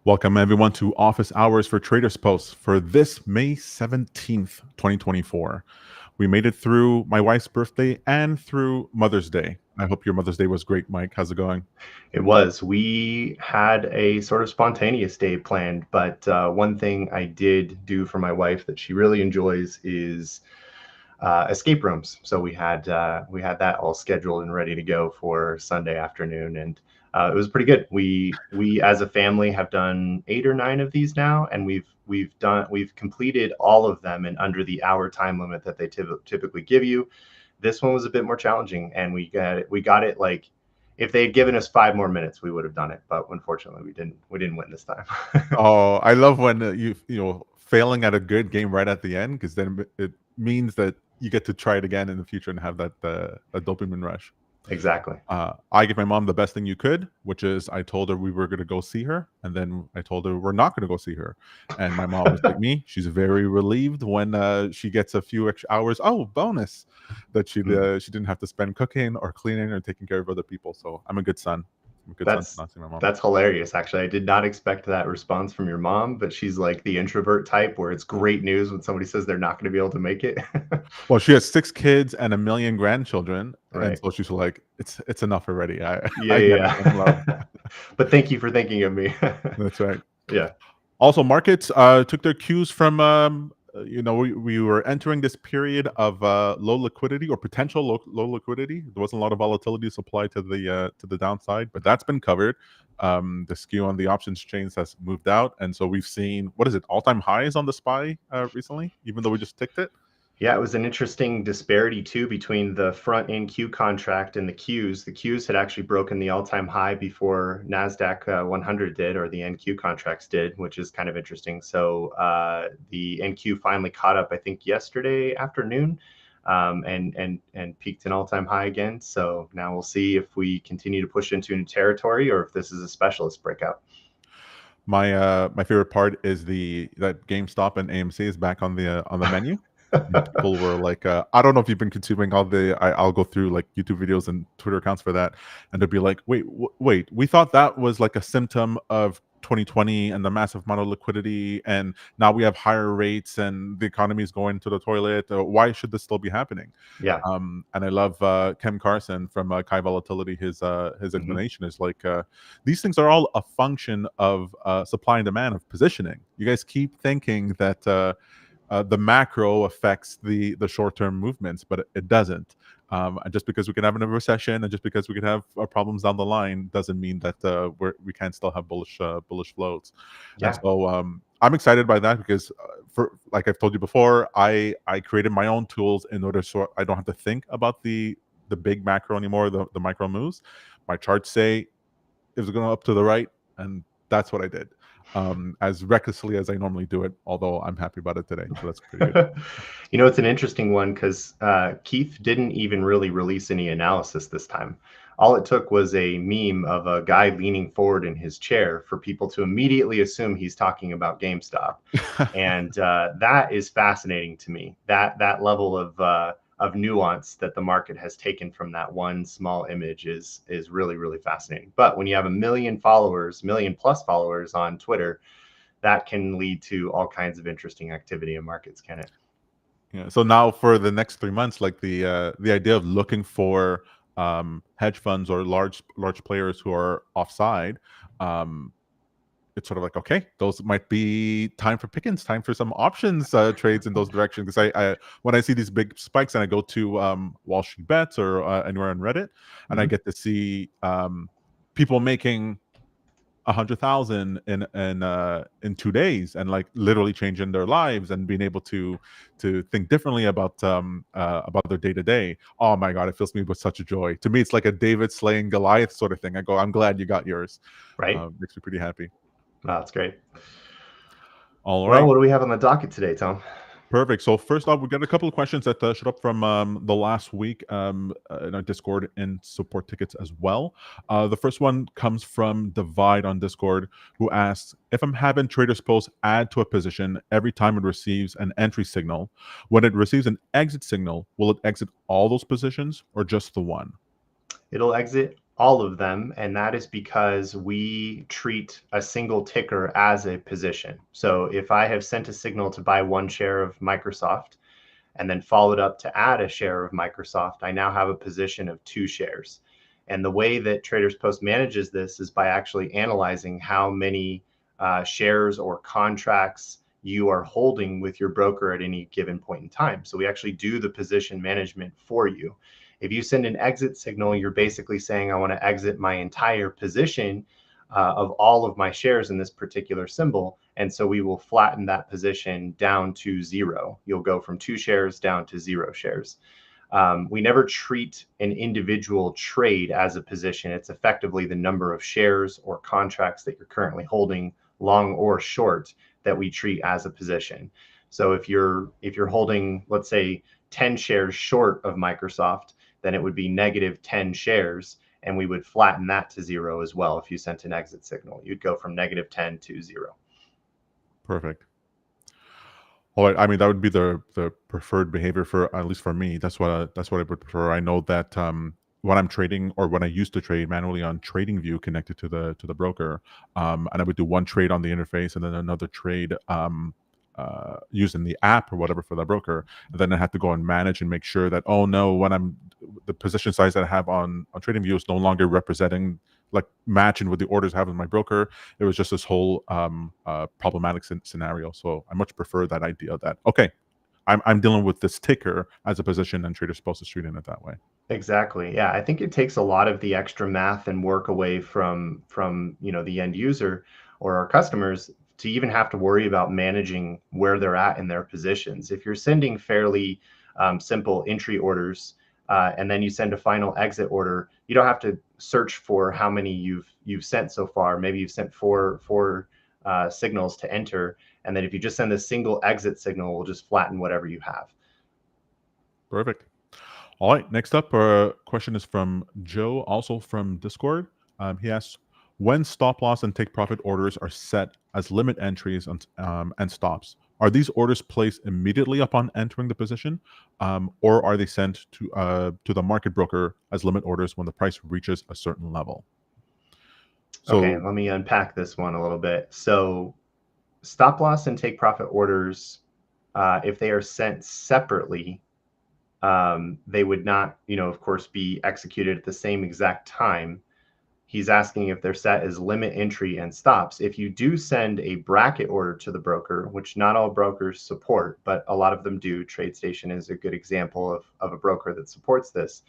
Welcome everyone to office hours for TradersPost for this May 17th, 2024. We made it through my wife's birthday and through Mother's Day. I hope your Mother's Day was great, Mike. How's it going? It was. We had a sort of spontaneous day planned, but one thing I did do for my wife that she really enjoys is escape rooms. So we had that all scheduled and ready to go for Sunday afternoon, and it was pretty good. We as a family have done 8 or 9 of these now, and we've completed all of them in under the hour time limit that they typically give you. This one was a bit more challenging, and we got it like if they had given us 5 more minutes, we would have done it. But unfortunately, we didn't win this time. Oh, I love when you failing at a good game right at the end, because then it means that you get to try it again in the future and have that dopamine rush. Exactly. I gave my mom the best thing you could, which is I told her we were going to go see her, and then I told her we're not going to go see her. And my mom was like me; she's very relieved when she gets a few extra hours. Oh, bonus that she didn't have to spend cooking or cleaning or taking care of other people. So I'm a good son. I'm a good son for That's not seeing my mom. that's hilarious. Actually, I did not expect that response from your mom, but she's like the introvert type where it's great news when somebody says they're not going to be able to make it. Well, she has 6 kids and a million grandchildren, and Right. so she's like, it's enough already. I Yeah, I get it. yeah, I'm loved. yeah. But thank you for thinking of me. That's right. Yeah. Also, markets took their cues from we were entering this period of low liquidity or potential low liquidity. There wasn't a lot of volatility supply to the downside, but that's been covered. The skew on the options chains has moved out, and so we've seen, what is it, all-time highs on the SPY recently, even though we just ticked it. Yeah, it was an interesting disparity too between the front end Q contract and the Qs. The Qs had actually broken the all-time high before Nasdaq 100 did, or the NQ contracts did, which is kind of interesting. So the NQ finally caught up, I think, yesterday afternoon, and peaked an all-time high again. So now we'll see if we continue to push into new territory or if this is a specialist breakout. My favorite part is that GameStop and AMC is back on the menu. And people were like, I don't know if you've been consuming I'll go through like YouTube videos and Twitter accounts for that, and they'd be like, wait, we thought that was like a symptom of 2020 and the massive amount of liquidity, and now we have higher rates and the economy is going to the toilet. Why should this still be happening? Yeah. And I love Ken Carson from Kai Volatility. His Mhm. explanation is like, these things are all a function of supply and demand, of positioning. You guys keep thinking that the macro affects the short-term movements, but it doesn't. And just because we can have a recession and just because we can have problems down the line doesn't mean that we can't still have bullish floats. And Yeah. so I'm excited by that because, for like I've told you before, I created my own tools in order so I don't have to think about the big macro anymore, the micro moves. My charts say it was going up to the right, and that's what I did. As recklessly as I normally do it, although I'm happy about it today, so that's pretty good. It's an interesting one because Keith didn't even really release any analysis this time. All it took was a meme of a guy leaning forward in his chair for people to immediately assume he's talking about GameStop, and that is fascinating to me. That level of nuance that the market has taken from that one small image is really really fascinating. But when you have a million followers, million plus followers on Twitter, that can lead to all kinds of interesting activity in markets, can it? Yeah. So now for the next 3 months, like the idea of looking for hedge funds or large players who are offside, um, it's sort of like, okay, those might be time for pickings, time for some options trades in those directions. Because I when I see these big spikes and I go to Wall Street Bets or anywhere on Reddit, and I Mhm. get to see people making 100,000 in 2 days and like literally changing their lives and being able to think differently about their day to day. Oh my god, it fills me with such a joy. To me, it's like a David slaying Goliath sort of thing. I go, I'm glad you got yours. Right? Makes me pretty happy. Oh, that's great. All Well, right. what do we have on the docket today, Tom? Perfect. So first off, we got a couple of questions that showed up from the last week in our Discord and support tickets as well. The first one comes from Divide on Discord, who asks, if I'm having TradersPost add to a position every time it receives an entry signal, when it receives an exit signal, will it exit all those positions or just the one? It'll exit All of them, and that is because we treat a single ticker as a position. So if I have sent a signal to buy 1 share of Microsoft and then followed up to add a share of Microsoft, I now have a position of 2 shares. And the way that TradersPost manages this is by actually analyzing how many shares or contracts you are holding with your broker at any given point in time. So we actually do the position management for you. If you send an exit signal, you're basically saying, I want to exit my entire position of all of my shares in this particular symbol. And so we will flatten that position down to 0. You'll go from 2 shares down to 0 shares. We never treat an individual trade as a position. It's effectively the number of shares or contracts that you're currently holding, long or short, that we treat as a position. So if you're holding, let's say, 10 shares short of Microsoft, then it would be negative 10 shares, and we would flatten that to 0 as well. If you sent an exit signal, you'd go from negative 10 to 0. Perfect. Well, I mean, that would be the preferred behavior for, at least for me. That's what I would prefer. I know that when I'm trading, or when I used to trade manually on TradingView connected to the broker, and I would do one trade on the interface and then another trade using the app or whatever for the broker, and then I had to go and manage and make sure that, oh no, when the position size that I have on TradingView is no longer representing, like, matching with the orders I have in my broker. It was just this whole problematic scenario. So I much prefer that idea that, okay, I'm dealing with this ticker as a position, and TraderSpost is treating it that way. Exactly. Yeah, I think it takes a lot of the extra math and work away from the end user or our customers to even have to worry about managing where they're at in their positions. If you're sending fairly simple entry orders, and then you send a final exit order, you don't have to search for how many you've sent so far. Maybe you've sent four signals to enter, and then if you just send a single exit signal, we'll just flatten whatever you have. Perfect. All right, next up, question is from Joe, also from Discord. He asks, when stop loss and take profit orders are set as limit entries and stops, are these orders placed immediately upon entering the position, or are they sent to the market broker as limit orders when the price reaches a certain level? Okay, So, let me unpack this one a little bit. So stop loss and take profit orders, if they are sent separately, they would not, of course, be executed at the same exact time. He's asking if they're set as limit entry and stops. If you do send a bracket order to the broker, which not all brokers support, but a lot of them do, TradeStation is a good example of a broker that supports this,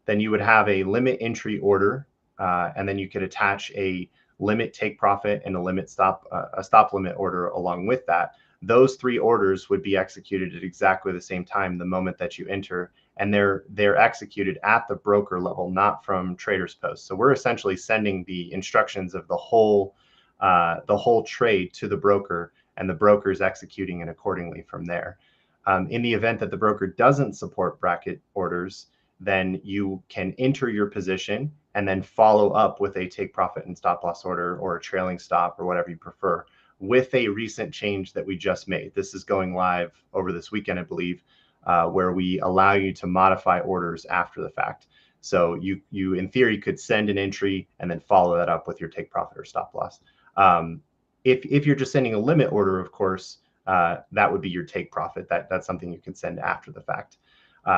then you would have a limit entry order, and then you could attach a limit take profit and a stop limit order along with that. Those 3 orders would be executed at exactly the same time the moment that you enter, and they're executed at the broker level, not from TradersPost. So we're essentially sending the instructions of the whole trade to the broker, and the broker is executing it accordingly from there. In the event that the broker doesn't support bracket orders, then you can enter your position and then follow up with a take profit and stop loss order, or a trailing stop, or whatever you prefer, with a recent change that we just made. This is going live over this weekend, I believe, where we allow you to modify orders after the fact. So you in theory could send an entry and then follow that up with your take profit or stop loss. If you're just sending a limit order, of course, that would be your take profit. That's something you can send after the fact.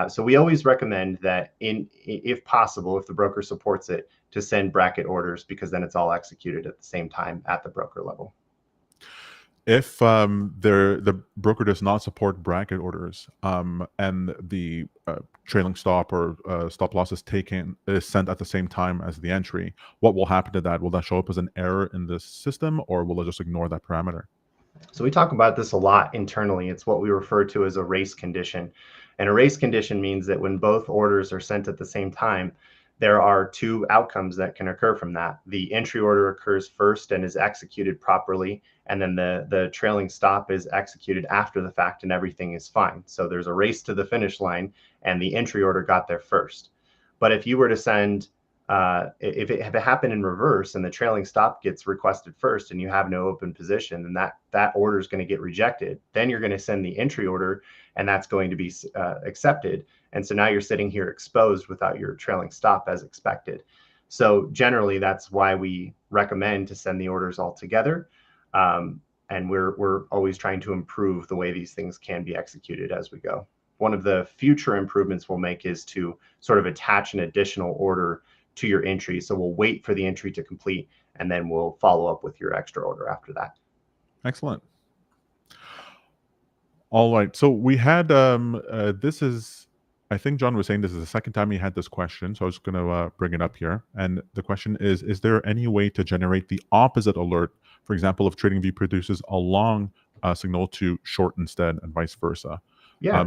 So we always recommend that, if possible, if the broker supports it, to send bracket orders, because then it's all executed at the same time at the broker level. if the broker does not support bracket orders, and the trailing stop or stop loss is sent at the same time as the entry, what will happen to that? Will that show up as an error in the system, or will it just ignore that parameter? So we talk about this a lot internally. It's what we refer to as a race condition. And a race condition means that when both orders are sent at the same time, there are 2 outcomes that can occur from that. The entry order occurs first and is executed properly, and then the trailing stop is executed after the fact, and everything is fine. So there's a race to the finish line, and the entry order got there first. But if you were to send if it happened in reverse and the trailing stop gets requested first and you have no open position, then that order is going to get rejected. Then you're going to send the entry order, and that's going to be accepted. And so now you're sitting here exposed without your trailing stop as expected. So generally, that's why we recommend to send the orders all together. And we're always trying to improve the way these things can be executed as we go. One of the future improvements we'll make is to sort of attach an additional order to your entry. So we'll wait for the entry to complete, and then we'll follow up with your extra order after that. Excellent. All right. So we had this is, I think John was saying this is the second time he had this question. So I was going to bring it up here. And the question is there any way to generate the opposite alert? For example, if TradingView produces a long signal to short instead, and vice versa. Yeah.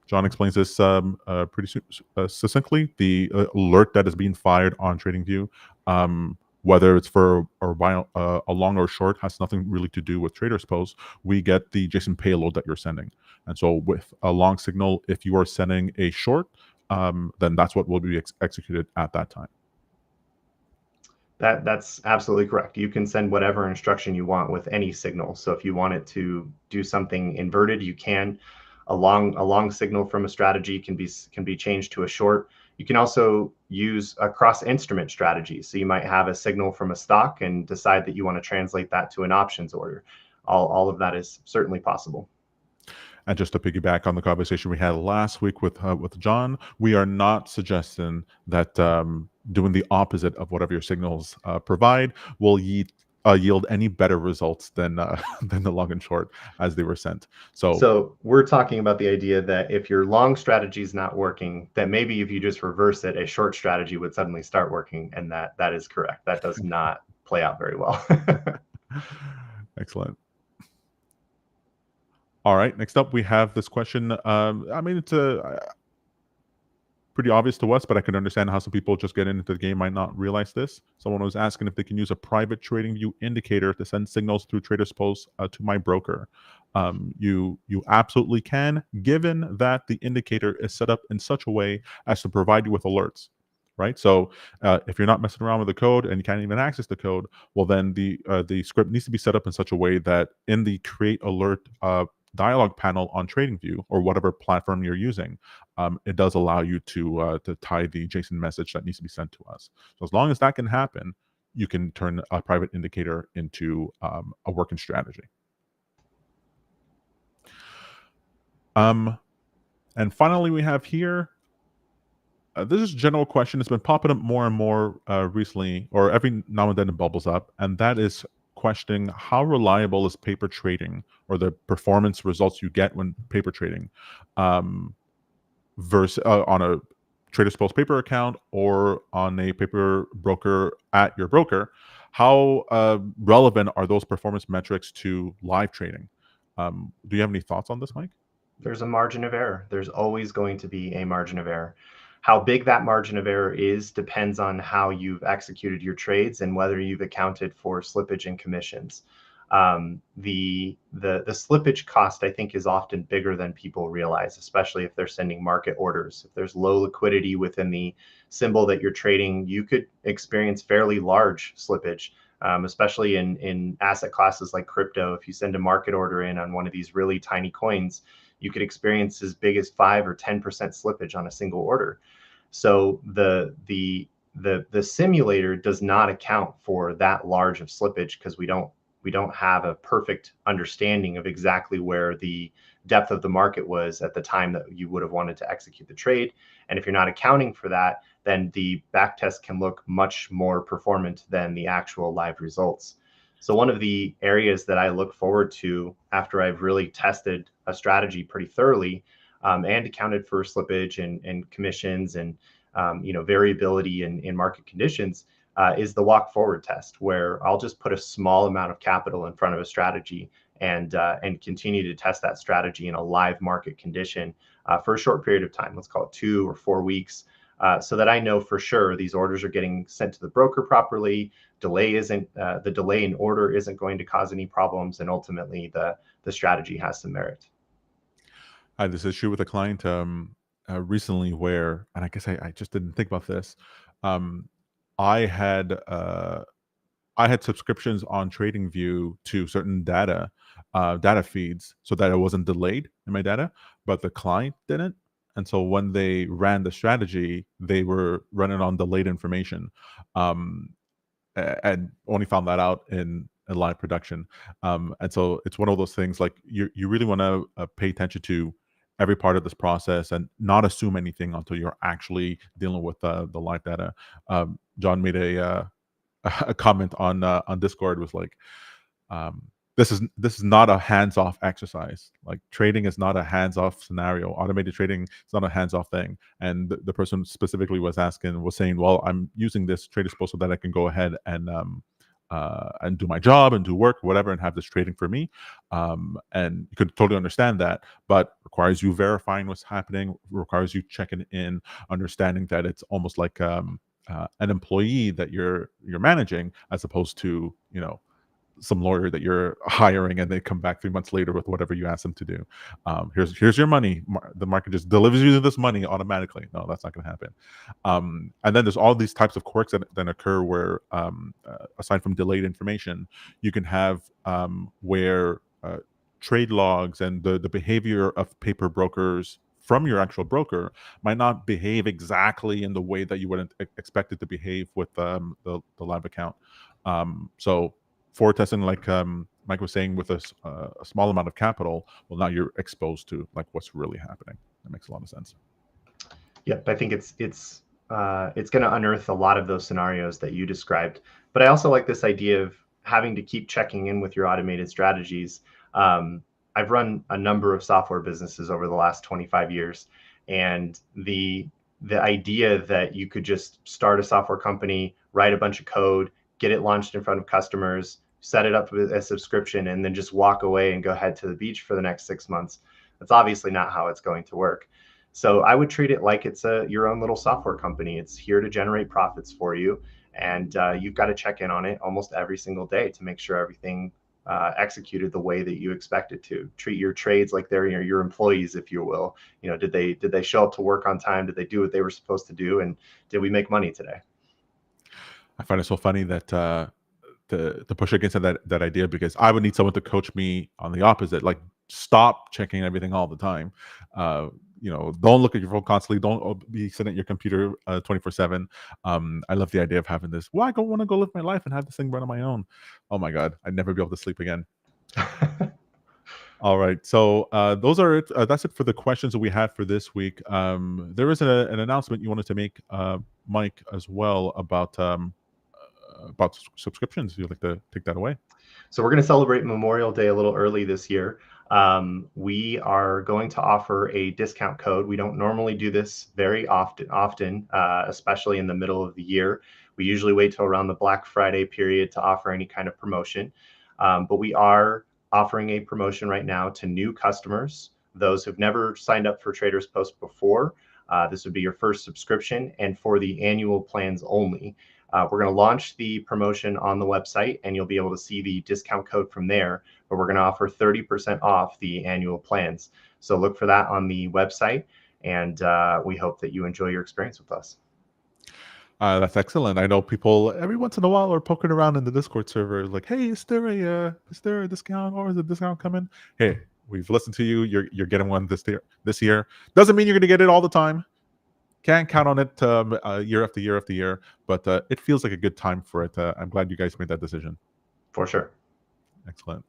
John explains this pretty succinctly. The alert that is being fired on TradingView, whether it's for a long or short, has nothing really to do with TradersPost. We get the JSON payload that you're sending, and so with a long signal, if you are sending a short, then that's what will be executed at that time. That's absolutely correct. You can send whatever instruction you want with any signal. So if you want it to do something inverted, you can. A long signal from a strategy can be changed to a short. You can also use a cross instrument strategy. So you might have a signal from a stock and decide that you want to translate that to an options order. All of that is certainly possible. And just to piggyback on the conversation we had last week with John, we are not suggesting that doing the opposite of whatever your signals provide will yield any better results than than the long and short as they were sent. So we're talking about the idea that if your long strategy is not working, that maybe if you just reverse it, a short strategy would suddenly start working, and that is correct. That does not play out very well. Excellent. All right. Next up, we have this question. I mean, it's pretty obvious to us, but I can understand how some people just get into the game might not realize this. Someone was asking if they can use a private TradingView indicator to send signals through TradersPost to my broker. You absolutely can, given that the indicator is set up in such a way as to provide you with alerts. Right. So if you're not messing around with the code and you can't even access the code, well, then the script needs to be set up in such a way that in the create alert dialog panel on TradingView or whatever platform you're using, it does allow you to tie the JSON message that needs to be sent to us. So as long as that can happen, you can turn a private indicator into a working strategy. And finally, we have here, this is a general question. It's been popping up more and more recently, or every now and then it bubbles up, and that is questioning how reliable is paper trading or the performance results you get when paper trading versus on a TradersPost paper account or on a paper broker at your broker. How relevant are those performance metrics to live trading? Do you have any thoughts on this, Mike? There's a margin of error. There's always going to be a margin of error. How big that margin of error is depends on how you've executed your trades and whether you've accounted for slippage and commissions. The slippage cost, I think, is often bigger than people realize, especially if they're sending market orders. If there's low liquidity within the symbol that you're trading, you could experience fairly large slippage, especially in asset classes like crypto. If you send a market order in on one of these really tiny coins, you could experience as big as 5 or 10% slippage on a single order. So the simulator does not account for that large of slippage because we don't have a perfect understanding of exactly where the depth of the market was at the time that you would have wanted to execute the trade. And if you're not accounting for that, then the backtest can look much more performant than the actual live results. So one of the areas that I look forward to after I've really tested a strategy pretty thoroughly and accounted for slippage and commissions and variability in market conditions is the walk forward test, where I'll just put a small amount of capital in front of a strategy and continue to test that strategy in a live market condition for a short period of time. Let's call it 2 or 4 weeks. So that I know for sure these orders are getting sent to the broker properly. The delay in order isn't going to cause any problems, and ultimately the strategy has some merit. I had this issue with a client recently where, and I guess I just didn't think about this. Um, I had subscriptions on TradingView to certain data feeds so that it wasn't delayed in my data, but the client didn't. And so when they ran the strategy, they were running on delayed information, um, and only found that out in live production. And so it's one of those things like you really want to pay attention to every part of this process and not assume anything until you're actually dealing with the live data. John made a comment on Discord, was like, um, this is not a hands-off exercise. Like, trading is not a hands-off scenario. Automated trading is not a hands-off thing. And the person specifically was saying, well, I'm using this TradersPost so that I can go ahead and do my job and do work, whatever, and have this trading for me. And you could totally understand that, but requires you verifying what's happening, requires you checking in, understanding that it's almost like an employee that you're managing, as opposed to, some lawyer that you're hiring and they come back 3 months later with whatever you ask them to do. Here's your money. The market just delivers you this money automatically. No, that's not going to happen. And then there's all these types of quirks that occur where, aside from delayed information, you can have where trade logs and the behavior of paper brokers from your actual broker might not behave exactly in the way that you would expect it to behave with the live account. So for testing, like Mike was saying, with a small amount of capital, well, now you're exposed to like what's really happening. That makes a lot of sense. Yep, I think it's going to unearth a lot of those scenarios that you described. But I also like this idea of having to keep checking in with your automated strategies. I've run a number of software businesses over the last 25 years, and the idea that you could just start a software company, write a bunch of code, get it launched in front of customers, set it up with a subscription, and then just walk away and go head to the beach for the next 6 months. That's obviously not how it's going to work. So I would treat it like it's your own little software company. It's here to generate profits for you, and you've got to check in on it almost every single day to make sure everything executed the way that you expect it to. Treat your trades like they're your employees, if you will. Did they show up to work on time? Did they do what they were supposed to do? And did we make money today? I find it so funny that to push against that idea, because I would need someone to coach me on the opposite. Like, stop checking everything all the time. Don't look at your phone constantly. Don't be sitting at your computer 24/7. I love the idea of having this. Well, I don't want to go live my life and have this thing run on my own. Oh my God, I'd never be able to sleep again. All right, so those are it. That's it for the questions that we had for this week. There is an announcement you wanted to make, Mike, as well, about subscriptions. You'd like to take that away? So we're going to celebrate Memorial Day a little early this year. We are going to offer a discount code. We don't normally do this very often, especially in the middle of the year. We usually wait till around the Black Friday period to offer any kind of promotion. But we are offering a promotion right now to new customers, those who've never signed up for TradersPost before. This would be your first subscription, and for the annual plans only. We're going to launch the promotion on the website, and you'll be able to see the discount code from there. But we're going to offer 30% off the annual plans. So look for that on the website, and we hope that you enjoy your experience with us. That's excellent. I know people every once in a while are poking around in the Discord server, like, "Hey, is there a discount, or is a discount coming?" Hey, we've listened to you. You're getting one this year. Doesn't mean you're going to get it all the time. Can't count on it year after year after year, but it feels like a good time for it. I'm glad you guys made that decision. For sure. Excellent.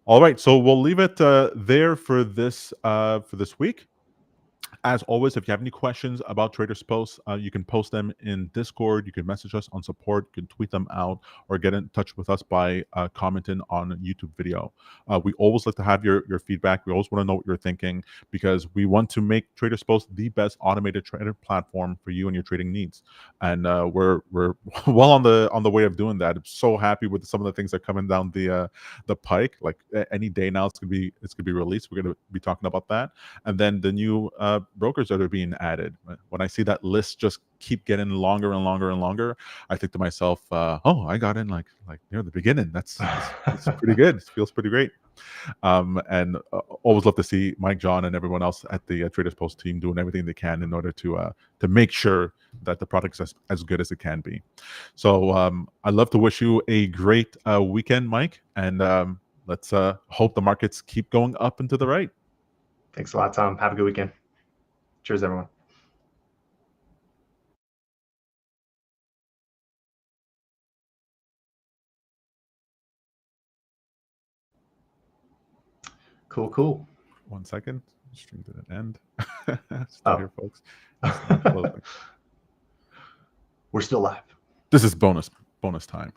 All right, so we'll leave it there for this week. As always, if you have any questions about TradersPost, you can post them in Discord. You can message us on support. You can tweet them out, or get in touch with us by commenting on a YouTube video. We always like to have your feedback. We always want to know what you're thinking, because we want to make TradersPost the best automated trader platform for you and your trading needs. And we're well on the way of doing that. I'm so happy with some of the things that are coming down the pike. Like, any day now, it's gonna be released. We're gonna be talking about that, and then the new brokers that are being added. When I see that list just keep getting longer and longer and longer, I think to myself, "Oh, I got in like near the beginning. That's pretty good. It feels pretty great." And always love to see Mike, John, and everyone else at the TradersPost team doing everything they can in order to make sure that the product is as good as it can be. So I'd love to wish you a great weekend, Mike, and let's hope the markets keep going up and to the right. Thanks a lot, Tom. Have a good weekend. Cheers, everyone. Cool. 1 second. Stream didn't end. Still here, folks. It's not closing. We're still live. This is bonus time.